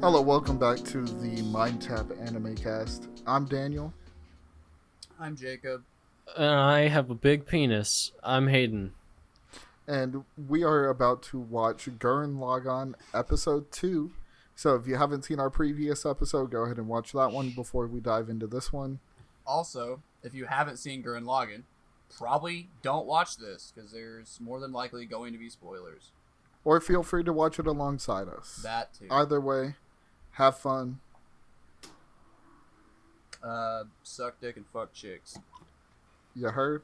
Hello, welcome back to the MineTap Anime Cast. I'm Daniel. I'm Jacob. I have a big penis. I'm Hayden. And we are about to watch Gurren Lagann Episode 2. So if you haven't seen our previous episode, go ahead and watch that one before we dive into this one. Also, if you haven't seen Gurren Lagann, probably don't watch this, because there's more than likely going to be spoilers. Or feel free to watch it alongside us. That too. Either way, have fun. Suck dick and fuck chicks. You heard?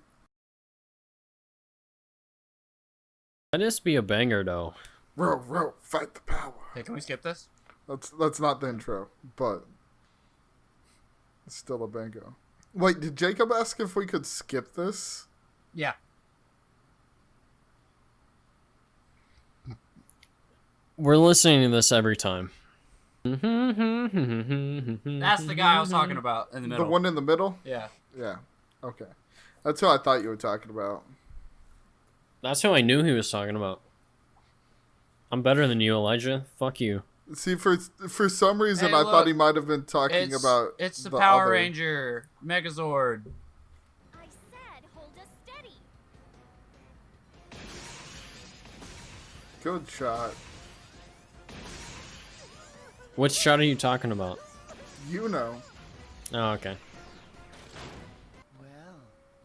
Let this be a banger, though. Row, fight the power. Hey, can we skip this? That's not the intro, but it's still a bango. Wait, did Jacob ask if we could skip this? Yeah. We're listening to this every time. That's the guy I was talking about in the middle. The one in the middle? Yeah. Yeah. Okay. That's who I thought you were talking about. That's who I knew he was talking about. I'm better than you, Elijah. Fuck you. See, for some reason, Hey, I thought look, he might have been talking about It's the the Power other. Ranger Megazord. I said hold us steady. Good shot. Which shot are you talking about? You know. Oh, okay. Well,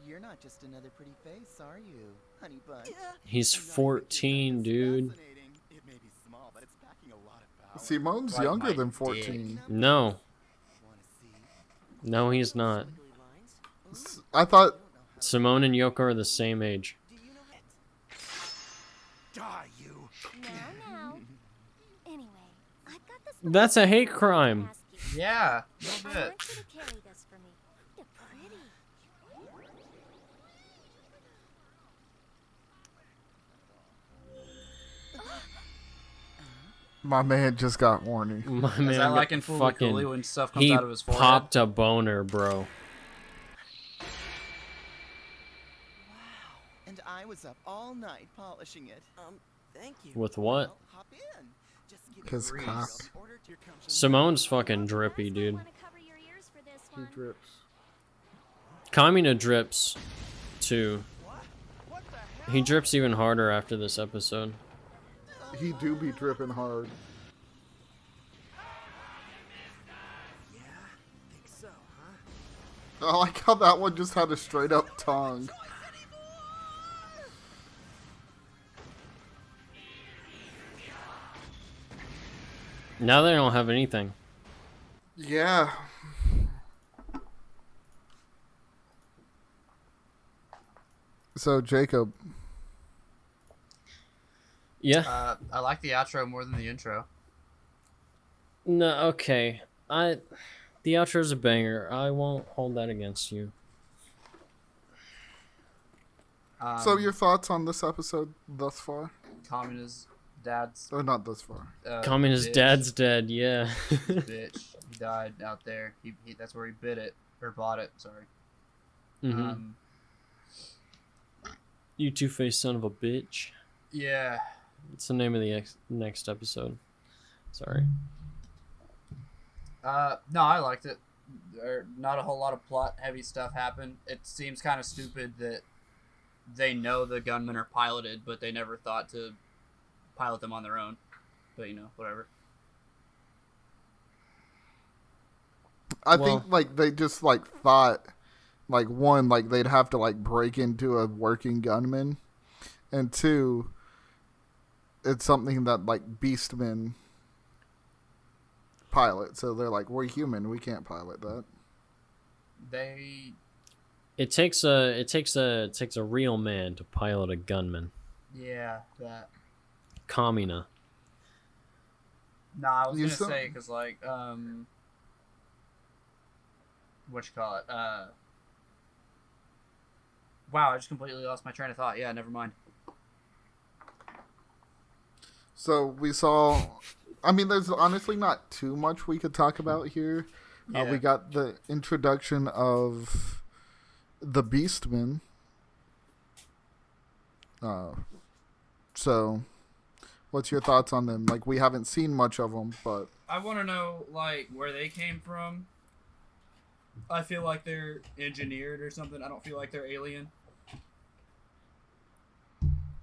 you're not just another pretty face, are you, honey bun? He's 14, dude. It may be small, but it's packing a lot of power. Simone's Like younger my than dick. 14. No. Wanna see? No, he's not. I thought... Simone and Yoko are the same age. Do you know it? Die, you! Now. Anyway, I've got this. That's a hate crime. Ask you. Yeah, a I little want bit. you to carry this for me. You're pretty. My man just got horny. My man Is that like in got Full Cooley when stuff comes he out of his forehead? popped a boner, bro. Wow. And I was up all night polishing it. Thank you. With what? Well, hop in. Just give me 'Cause a breeze. cock. I'll be ordered to your company. Simone's fucking drippy, dude. Want to cover your ears for this He one? drips. Kamina drips, too. He drips even harder after this episode. He do be dripping hard. Yeah, think so, huh? I like how that one just had a straight up tongue. Now they don't have anything. Yeah. So, Jacob, Yeah. I like the outro more than the intro. No, okay. The outro's a banger. I won't hold that against you. so your thoughts on this episode thus far? Kamina's dad's Or not thus far. Kamina's bitch. dad's dead, yeah. Bitch. He died out there. He that's where he bit it. Or bought it, sorry. Mhm. You two-faced son of a bitch. Yeah. It's the name of the next episode. Sorry. No, I liked it. Not a whole lot of plot heavy stuff happened. It seems kind of stupid that they know the gunmen are piloted, but they never thought to pilot them on their own. But whatever. I Well- think, like, they just, like, thought, like, one, like, they'd have to, like, break into a working gunman. And two, it's something that, like, beastmen pilot. So they're like, we're human. We can't pilot that. They It takes a real man to pilot a gunman. that. Kamina. Nah, I was You gonna saw- say because what you call it? Wow, I just completely lost my train of thought. Yeah, never mind. So we saw... I mean, there's honestly not too much we could talk about here. Yeah. We got the introduction of the Beastmen. So, what's your thoughts on them? Like, we haven't seen much of them, but I want to know like where they came from. I feel like they're engineered or something. I don't feel like they're alien.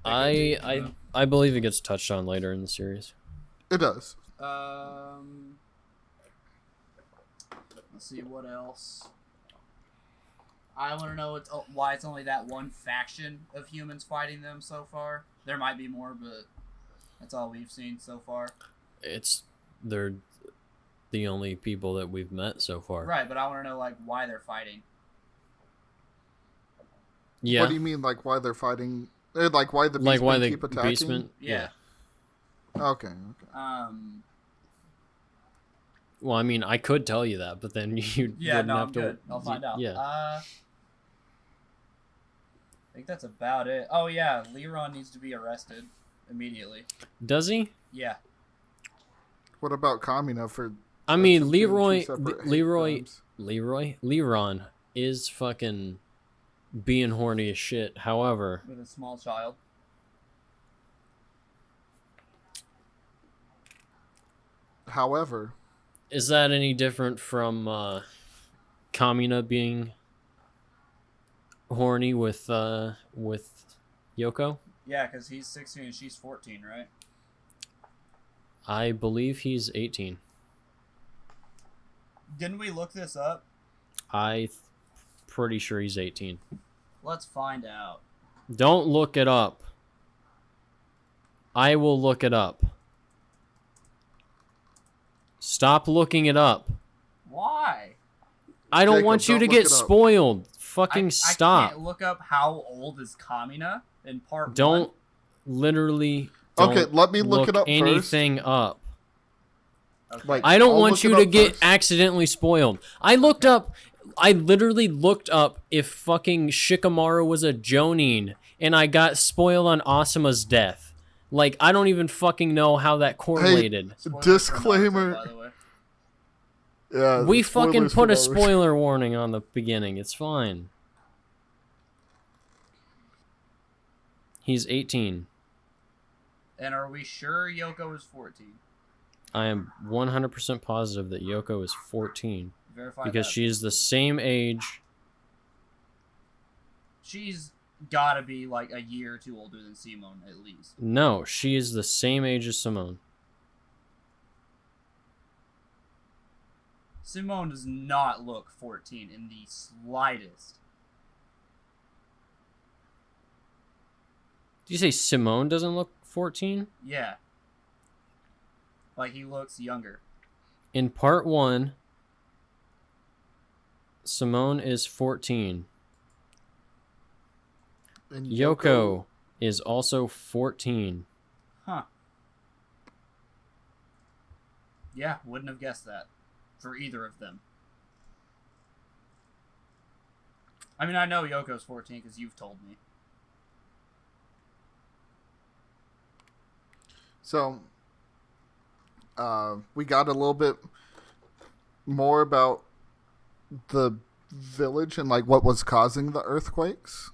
I believe it gets touched on later in the series. It does. Let's see what else. I want to know why it's only that one faction of humans fighting them so far. There might be more, but that's all we've seen so far. They're the only people that we've met so far. Right, but I want to know like why they're fighting. Yeah. What do you mean, like why they're fighting? Like why the beastmen keep attacking? Beastmen? Yeah. Okay. Well, I mean, I could tell you that, but then you wouldn't have to. Good. I'll find out. Yeah. I think that's about it. Oh yeah, Leron needs to be arrested immediately. Does he? Yeah. What about Kamina for? I mean, Leron is fucking being horny as shit. However, With a small child. However, is that any different from Kamina being horny with Yoko? Yeah, because he's 16 and she's 14, right? I believe he's 18. Didn't we look this up? Pretty sure he's 18. Let's find out. Don't look it up. I will look it up. Stop looking it up. Why? I don't Jacob, want you don't to look get it up. spoiled. Fucking I stop. can't look up how old is Kamina in part Don't 1. literally. Okay, Don't let me look it up first. anything up. Okay. Like, I don't I'll want look you it to up get first. accidentally spoiled. I literally looked up if fucking Shikamaru was a Jonin, and I got spoiled on Asuma's death. Like, I don't even fucking know how that correlated. Spoilers for disclaimer. Naruto, by the way. Yeah, We fucking spoilers put a for Naruto. spoiler warning on the beginning. It's fine. He's 18. And are we sure Yoko is 14? I am 100% positive that Yoko is 14 Verify because that. she's the same age. She's gotta be like a year or two older than Simone, at least. No, she is the same age as Simone. Simone does not look 14 in the slightest. Did you say Simone doesn't look 14? Yeah. Like, he looks younger. In part 1, Simone is 14. And Yoko is also 14. Huh. Yeah, wouldn't have guessed that. For either of them. I mean, I know Yoko's 14 because you've told me. So, we got a little bit more about the village and like what was causing the earthquakes.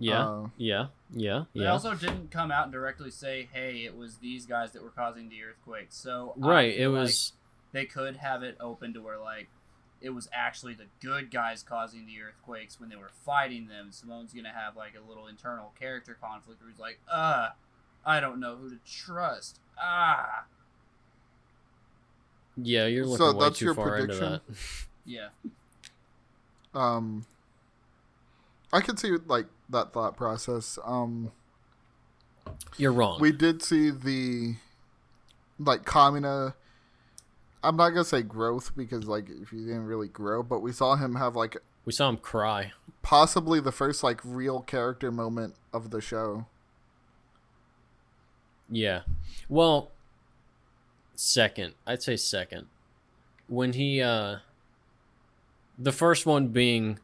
Yeah. They also didn't come out and directly say, hey, it was these guys that were causing the earthquakes. So Right, I feel it was... They could have it open to where, like, it was actually the good guys causing the earthquakes when they were fighting them. Simone's gonna have, like, a little internal character conflict where he's like, I don't know who to trust. Yeah, you're looking So way that's too your far into prediction? that. Yeah. I could see like that thought process. You're wrong. We did see the like Kamina. I'm not gonna say growth because like if he didn't really grow, but we saw him have like We saw him cry. possibly the first like real character moment of the show. Yeah. Well, second. I'd say second. When he, the first one being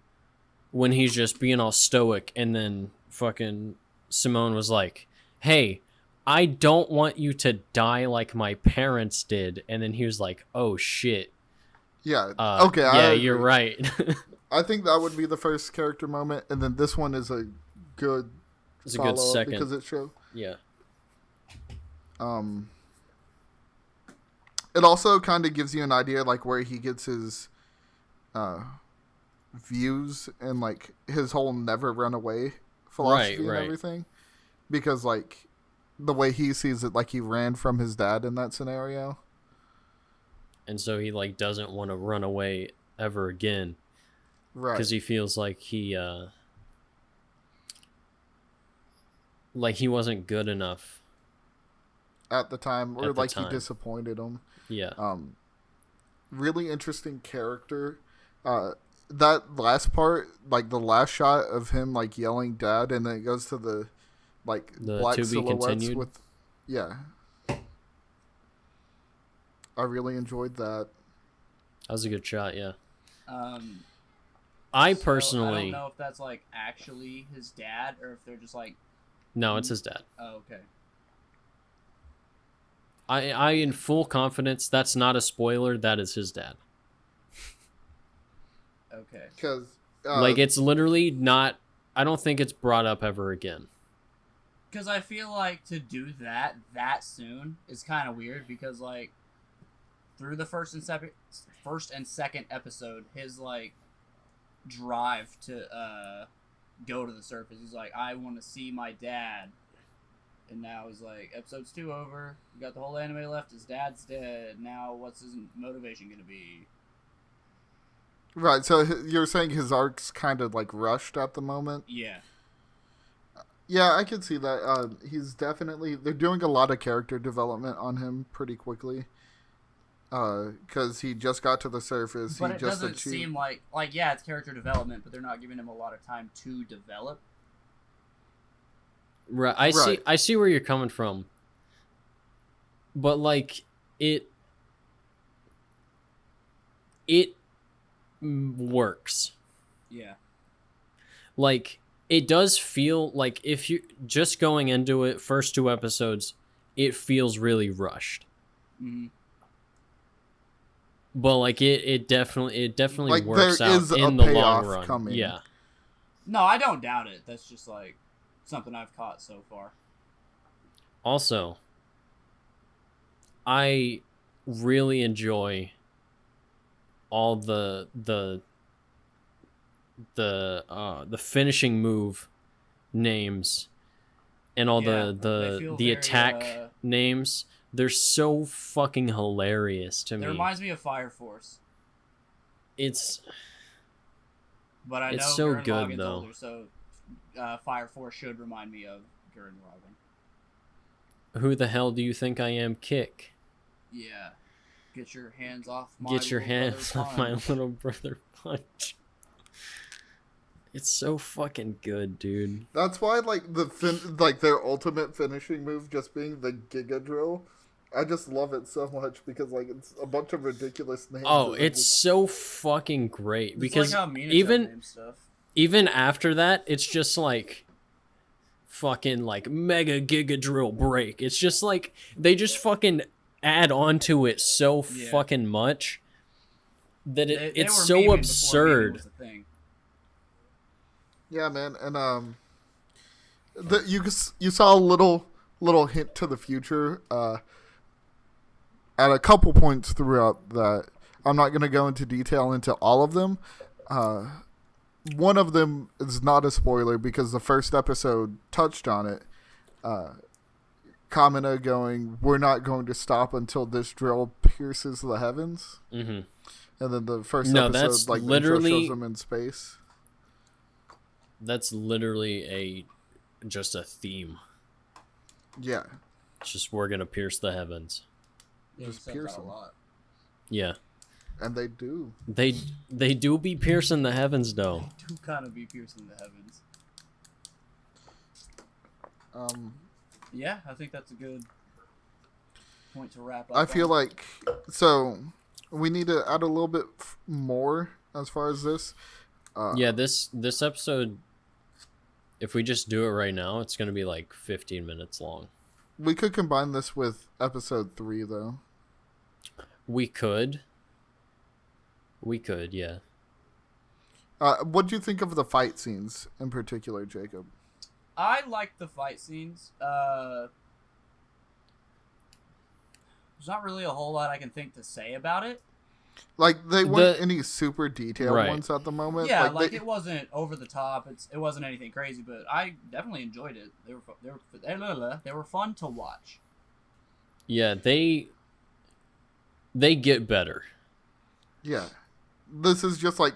when he's just being all stoic and then fucking Simone was like, hey, I don't want you to die like my parents did. And then he was like, oh shit. Yeah. Okay. Yeah, you're right. I think that would be the first character moment, and then this one is a good. It's a good follow-up second. because it showed. Yeah. it also kind of gives you an idea like where he gets his views and like his whole never run away philosophy and everything, because like the way he sees it, like he ran from his dad in that scenario, and so he like doesn't want to run away ever again, right? Because he feels like he wasn't good enough at the time, or like time. He disappointed him. Yeah. Really interesting character. That last part, like the last shot of him like yelling "Dad," and then it goes to the like The black to be silhouettes continued? with, yeah. I really enjoyed that. That was a good shot, yeah. I personally... I don't know if that's like actually his dad or if they're just like... No, it's his dad. Oh, okay. I in full confidence, that's not a spoiler, that is his dad. Okay. Because like, it's literally not... I don't think it's brought up ever again. Because I feel like to do that soon is kind of weird, because like through the first and second episode, his like drive to go to the surface, he's like, I want to see my dad, and now he's like, episode's 2 over, we got the whole anime left, his dad's dead, now what's his motivation gonna be? right. So you're saying his arc's kind of like rushed at the moment. Yeah. Yeah, I can see that. He's definitely... They're doing a lot of character development on him pretty quickly. Because he just got to the surface. But he it just doesn't seem like, yeah, it's character development, but they're not giving him a lot of time to develop. Right. I see where you're coming from. But like, it works. Yeah. Like, it does feel like, if you just going into it, first 2 episodes, it feels really rushed. Mm-hmm. But like, it definitely like, works there out is in a the long payoff run. coming. Yeah. No, I don't doubt it. That's just like something I've caught so far. Also, I really enjoy all the finishing move names and all Yeah, the very, attack names. They're so fucking hilarious to me. It reminds me of Fire Force. It's But I know it's so Gurren good, Lagann's though. older, so Fire Force should remind me of Gurren Lagann. Who the hell do you think I am, Kick? Yeah. Get your hands off my Get your little hands brother off my Punch. little brother Punch. It's so fucking good, dude. That's why, like, their ultimate finishing move just being the Giga Drill. I just love it so much because, like, it's a bunch of ridiculous names. Oh, it's so fucking great. It's Because like how MineTap even names stuff. even after that, it's just like fucking like Mega Giga Drill Break. It's just like they just fucking add on to it so fucking much that They it's were so memeing before meme absurd. was a thing. Yeah, man, and you saw a little hint to the future at a couple points throughout that. I'm not going to go into detail into all of them. One of them is not a spoiler because the first episode touched on it. Kamina going, "We're not going to stop until this drill pierces the heavens." Mm-hmm. And then the first No, episode, that's like, literally- the intro shows them in space. That's literally just a theme. Yeah. It's just, we're gonna pierce the heavens. Yeah, Just he says pierce that a them. lot. Yeah. And they do. They do be piercing the heavens though. Do kind of be piercing the heavens. Yeah, I think that's a good point to wrap up. I feel on. like, so we need to add a little bit more as far as this. Yeah, this episode, if we just do it right now, it's gonna be like 15 minutes long. We could combine this with episode 3, though. We could, yeah. What do you think of the fight scenes in particular, Jacob? I like the fight scenes. there's not really a whole lot I can think to say about it. Like, they weren't any super detailed Right. ones at the moment. Yeah, like it wasn't over the top. It wasn't anything crazy, but I definitely enjoyed it. They were fun to watch. Yeah, they get better. Yeah. This is just like,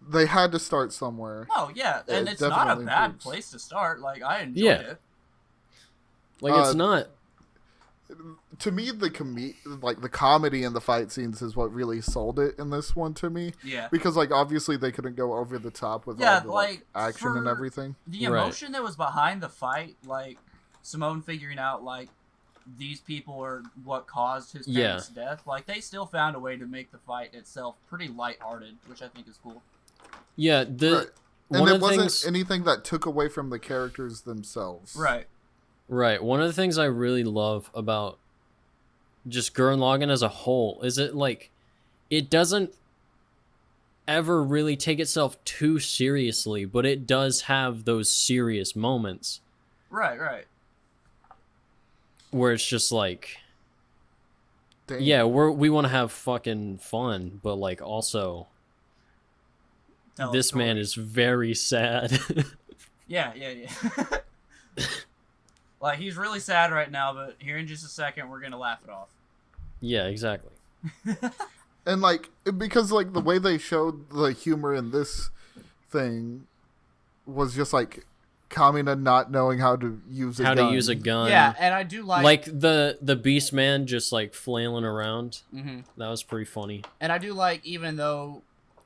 they had to start somewhere. Oh yeah, and It it's not a definitely bad improves. place to start. Like I enjoyed Yeah. it. Like, it's not... To me, the comedy in the fight scenes is what really sold it in this one to me. Yeah. Because, like, obviously they couldn't go over the top with Yeah, all the like, action and for- everything. The Right. emotion that was behind the fight, like Simone figuring out like these people are what caused his parents' death, like they still found a way to make the fight itself pretty lighthearted, which I think is cool. Yeah, Right. one And it of the wasn't things... anything that took away from the characters themselves. Right. Right. One of the things I really love about just Gurren Lagann as a whole is it doesn't ever really take itself too seriously, but it does have those serious moments Right. where it's just like, Dang. yeah, we want to have fucking fun, but like also Tell a this story. man is very sad. Yeah. Like he's really sad right now, but here in just a second we're gonna laugh it off. Yeah, exactly. And, like, because, like, the way they showed the humor in this thing was just, like, Kamina not knowing how to use a gun. How to use a gun. Yeah, and I do Like the Beast Man just like flailing around. Mhm. That was pretty funny. And I do like, even though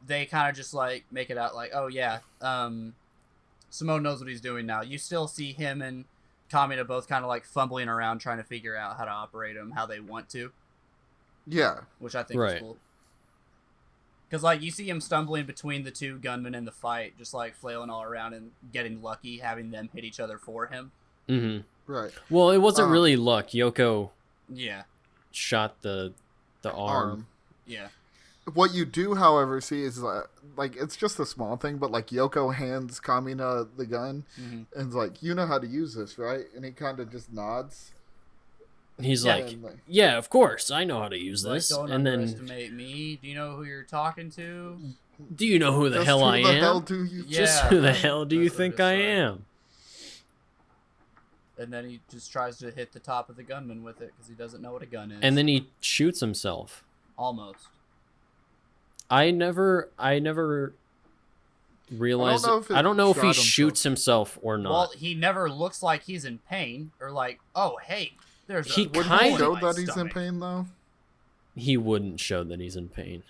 they kind of just like make it out like, oh yeah, Simone knows what he's doing now. You still see him and Kamina both kind of like fumbling around trying to figure out how to operate them how they want to, Yeah. which I think Right. is cool. Because like you see him stumbling between the two gunmen in the fight, just like flailing all around and getting lucky, having them hit each other for him. Mm-hmm. Right. Well, it wasn't really luck. Yoko Yeah, shot the arm. yeah, What you do, however, see is like it's just a small thing, but like Yoko hands Kamina the gun Mhm. and is like, "You know how to use this, right?" And he kind of just nods. He's Yeah. like, And, like, yeah, of course, I know how to use like, this. don't And then, underestimate me. Do you know who you're talking to? do you know who the "Just hell who I the am? hell do you?" Yeah. Just who the that's- hell do you that's what think it's I like. am? And then he just tries to hit the top of the gunman with it because he doesn't know what a gun is. And then he shoots himself. almost. I never realized. know if it I don't know if shot he himself. shoots himself or not. Well, he never looks like he's in pain or like, oh hey, there's He a Would kind he of- show my that he's in stomach. pain though? He wouldn't show that he's in pain.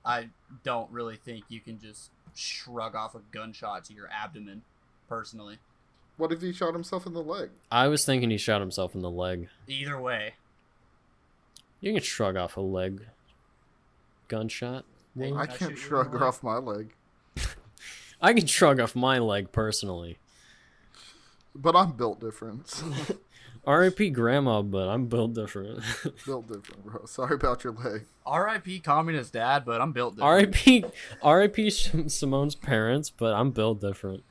I don't really think you can just shrug off a gunshot to your abdomen, personally. What if he shot himself in the leg? I was thinking he shot himself in the leg. Either way, You can shrug off a leg gunshot. Hey, I Can I can't shoot you shrug in the leg? off my leg, I can shrug off my leg personally. but I'm built different. R.I.P. Grandma, but I'm built different. Built different, bro. Sorry about your leg. R.I.P. Communist Dad, but I'm built different. R.I.P. Simone's parents, but I'm built different.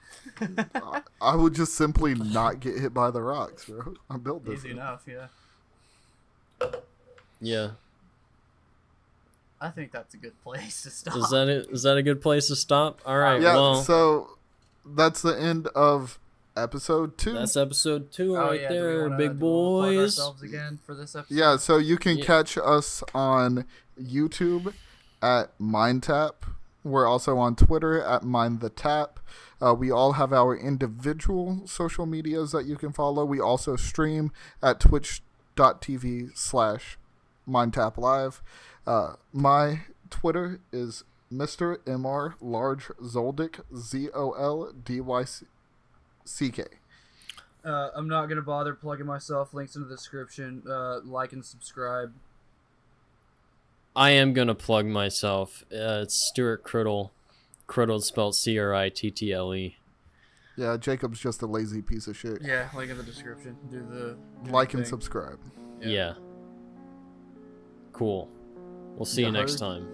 I would just simply not get hit by the rocks, bro. I'm built different. Easy enough, yeah. Yeah. I think that's a good place to stop. Is that it? Is that a good place to stop? All right. Yeah, Well, so that's the end of episode 2. that's episode 2 Oh, right yeah, do we there, wanna- big do we wanna plug boys. ourselves again for this episode? Yeah, so you can Yeah. catch us on YouTube at MineTap. We're also on Twitter at MineTheTap. We all have our individual social medias that you can follow. We also stream at twitch.tv/MineTapLive. My Twitter is Mr. MR Large Zoldyck, ZOLDYCK. I'm not going to bother plugging myself. Links in the description. Like and subscribe. I am gonna plug myself. It's Stuart Criddle. Criddle spelled Crittle. Yeah, Jacob's just a lazy piece of shit. Yeah, link in the description. Do the Like and thing. subscribe. Yeah. Cool. We'll see you Yeah. next time.